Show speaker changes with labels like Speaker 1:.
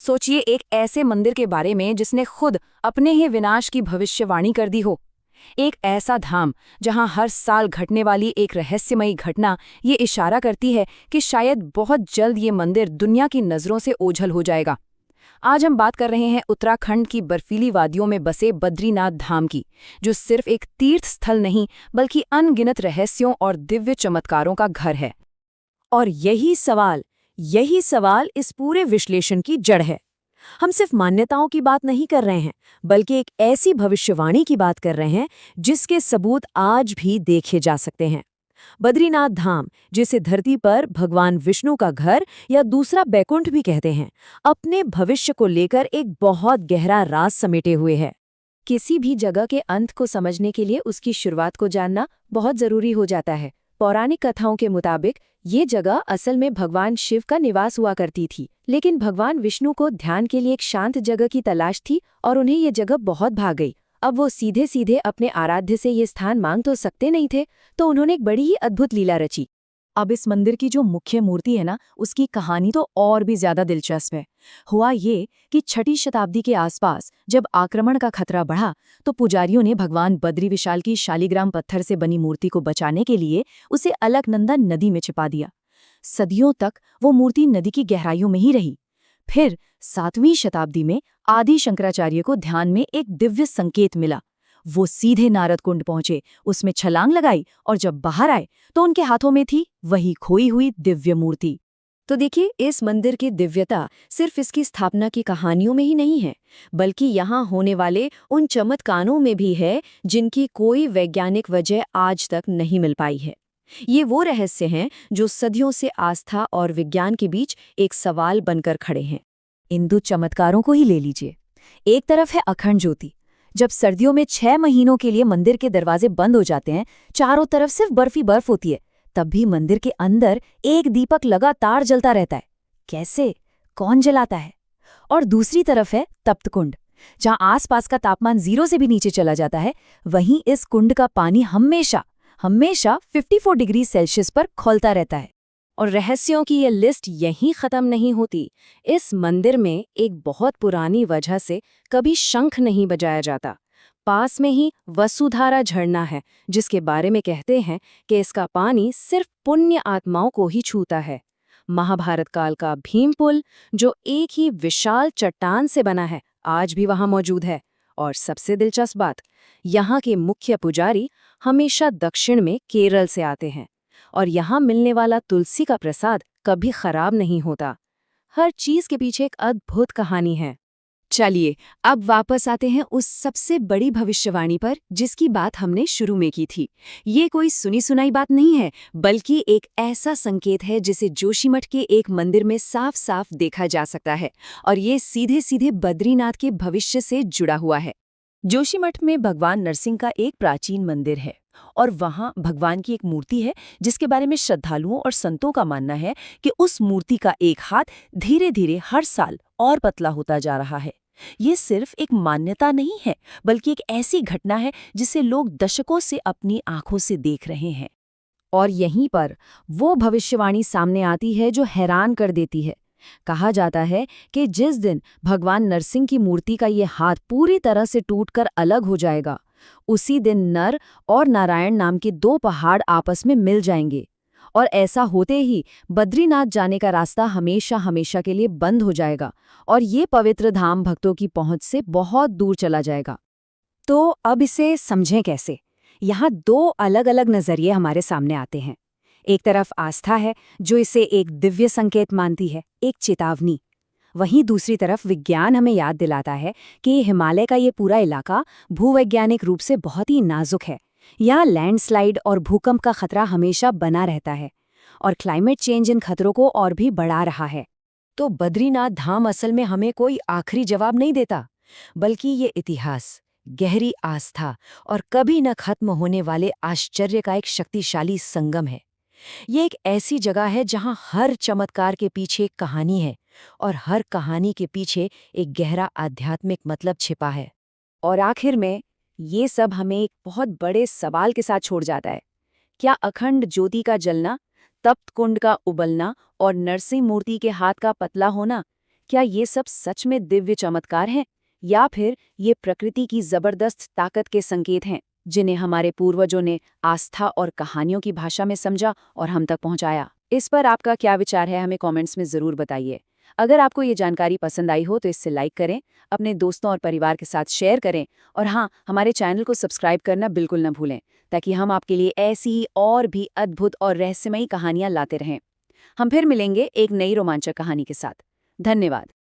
Speaker 1: सोचिए एक ऐसे मंदिर के बारे में जिसने खुद अपने ही विनाश की भविष्यवाणी कर दी हो। एक ऐसा धाम जहां हर साल घटने वाली एक रहस्यमयी घटना ये इशारा करती है कि शायद बहुत जल्द ये मंदिर दुनिया की नज़रों से ओझल हो जाएगा। आज हम बात कर रहे हैं उत्तराखंड की बर्फीली वादियों में बसे बद्रीनाथ धाम की, जो सिर्फ एक तीर्थ स्थल नहीं बल्कि अनगिनत रहस्यों और दिव्य चमत्कारों का घर है।
Speaker 2: और यही सवाल इस पूरे विश्लेषण की जड़ है। हम सिर्फ मान्यताओं की बात नहीं कर रहे हैं, बल्कि एक ऐसी भविष्यवाणी की बात कर रहे हैं जिसके सबूत आज भी देखे जा सकते हैं। बद्रीनाथ धाम, जिसे धरती पर भगवान विष्णु का घर या दूसरा बैकुंठ भी कहते हैं, अपने भविष्य को लेकर एक बहुत गहरा राज समेटे हुए है।
Speaker 1: किसी भी जगह के अंत को समझने के लिए उसकी शुरुआत को जानना बहुत जरूरी हो जाता है। पौराणिक कथाओं के मुताबिक ये जगह असल में भगवान शिव का निवास हुआ करती थी, लेकिन भगवान विष्णु को ध्यान के लिए एक शांत जगह की तलाश थी और उन्हें ये जगह बहुत भा गई। अब वो सीधे सीधे अपने आराध्य से ये स्थान मांग तो सकते नहीं थे, तो उन्होंने एक बड़ी ही अद्भुत लीला रची।
Speaker 2: अब इस मंदिर की जो मुख्य मूर्ति है ना, उसकी कहानी तो और भी ज्यादा दिलचस्प है। हुआ ये कि 6ठी शताब्दी के आसपास जब आक्रमण का खतरा बढ़ा, तो पुजारियों ने भगवान बद्री विशाल की शालिग्राम पत्थर से बनी मूर्ति को बचाने के लिए उसे अलकनंदा नदी में छिपा दिया। सदियों तक वो मूर्ति नदी की गहराइयों में ही रही। फिर 7वीं शताब्दी में आदि शंकराचार्य को ध्यान में एक दिव्य संकेत मिला। वो सीधे नारद कुंड पहुंचे, उसमें छलांग लगाई और जब बाहर आए तो उनके हाथों में थी वही खोई हुई दिव्य मूर्ति।
Speaker 1: तो देखिए, इस मंदिर की दिव्यता सिर्फ इसकी स्थापना की कहानियों में ही नहीं है, बल्कि यहाँ होने वाले उन चमत्कारों में भी है जिनकी कोई वैज्ञानिक वजह आज तक नहीं मिल पाई है। ये वो रहस्य हैं जो सदियों से आस्था और विज्ञान के बीच एक सवाल बनकर खड़े हैं।
Speaker 2: इन दो चमत्कारों को ही ले लीजिए। एक तरफ है अखंड ज्योति। जब सर्दियों में 6 महीनों के लिए मंदिर के दरवाजे बंद हो जाते हैं, चारों तरफ सिर्फ बर्फ ही बर्फ होती है, तब भी मंदिर के अंदर एक दीपक लगातार जलता रहता है। कैसे? कौन जलाता है? और दूसरी तरफ है तप्त कुंड, जहां आसपास का तापमान 0 से भी नीचे चला जाता है। वहीं इस कुंड का पानी हमेशा 54 डिग्री सेल्सियस पर खौलता रहता है।
Speaker 1: और रहस्यों की ये लिस्ट यहीं खत्म नहीं होती। इस मंदिर में एक बहुत पुरानी वजह से कभी शंख नहीं बजाया जाता। पास में ही वसुधारा झरना है, जिसके बारे में कहते हैं कि इसका पानी सिर्फ पुण्य आत्माओं को ही छूता है। महाभारत काल का भीम पुल, जो एक ही विशाल चट्टान से बना है, आज भी वहां मौजूद है। और सबसे दिलचस्प बात, यहाँ के मुख्य पुजारी हमेशा दक्षिण में केरल से आते हैं, और यहाँ मिलने वाला तुलसी का प्रसाद कभी खराब नहीं होता। हर चीज के पीछे एक अद्भुत कहानी है।
Speaker 2: चलिए, अब वापस आते हैं उस सबसे बड़ी भविष्यवाणी पर जिसकी बात हमने शुरू में की थी। ये कोई सुनी सुनाई बात नहीं है, बल्कि एक ऐसा संकेत है जिसे जोशीमठ के एक मंदिर में साफ साफ देखा जा सकता है, और ये सीधे सीधे बद्रीनाथ के भविष्य से जुड़ा हुआ है। जोशीमठ में भगवान नरसिंह का एक प्राचीन मंदिर है, और वहां भगवान की एक मूर्ति है जिसके बारे में श्रद्धालुओं और संतों का मानना है कि उस मूर्ति का एक हाथ धीरे धीरे हर साल और पतला होता जा रहा है। ये सिर्फ एक मान्यता नहीं है, बल्कि एक ऐसी घटना है जिसे लोग दशकों से अपनी आंखों से देख रहे हैं।
Speaker 1: और यहीं पर वो भविष्यवाणी सामने आती है जो हैरान कर देती है। कहा जाता है कि जिस दिन भगवान नरसिंह की मूर्ति का ये हाथ पूरी तरह से टूटकर अलग हो जाएगा, उसी दिन नर और नारायण नाम के 2 पहाड़ आपस में मिल जाएंगे, और ऐसा होते ही बद्रीनाथ जाने का रास्ता हमेशा हमेशा के लिए बंद हो जाएगा, और ये पवित्र धाम भक्तों की पहुंच से बहुत दूर चला जाएगा।
Speaker 2: तो अब इसे समझें कैसे? यहाँ 2 अलग अलग नजरिए हमारे सामने आते हैं। एक तरफ आस्था है, जो इसे एक दिव्य संकेत मानती है, एक चेतावनी। वहीं दूसरी तरफ विज्ञान हमें याद दिलाता है कि हिमालय का ये पूरा इलाका भूवैज्ञानिक रूप से बहुत ही नाजुक है। यहाँ लैंडस्लाइड और भूकंप का खतरा हमेशा बना रहता है, और क्लाइमेट चेंज इन खतरों को और भी बढ़ा रहा है।
Speaker 1: तो बद्रीनाथ धाम असल में हमें कोई आखिरी जवाब नहीं देता, बल्कि ये इतिहास, गहरी आस्था और कभी न खत्म होने वाले आश्चर्य का एक शक्तिशाली संगम है। ये एक ऐसी जगह है जहां हर चमत्कार के पीछे एक कहानी है, और हर कहानी के पीछे एक गहरा आध्यात्मिक मतलब छिपा है। और आखिर में ये सब हमें एक बहुत बड़े सवाल के साथ छोड़ जाता है। क्या अखंड ज्योति का जलना, तप्त कुंड का उबलना और नरसिंह मूर्ति के हाथ का पतला होना,
Speaker 2: क्या ये सब सच में दिव्य चमत्कार हैं या फिर ये प्रकृति की जबरदस्त ताकत के संकेत हैं जिन्हें हमारे पूर्वजों ने आस्था और कहानियों की भाषा में समझा और हम तक पहुंचाया? इस पर आपका क्या विचार है, हमें कमेंट्स में ज़रूर बताइए। अगर आपको ये जानकारी पसंद आई हो तो इसे लाइक करें, अपने दोस्तों और परिवार के साथ शेयर करें और हाँ, हमारे चैनल को सब्सक्राइब करना बिल्कुल न भूलें ताकि हम आपके लिए ऐसी ही और भी अद्भुत और रहस्यमयी कहानियां लाते रहें। हम फिर मिलेंगे एक नई रोमांचक कहानी के साथ। धन्यवाद।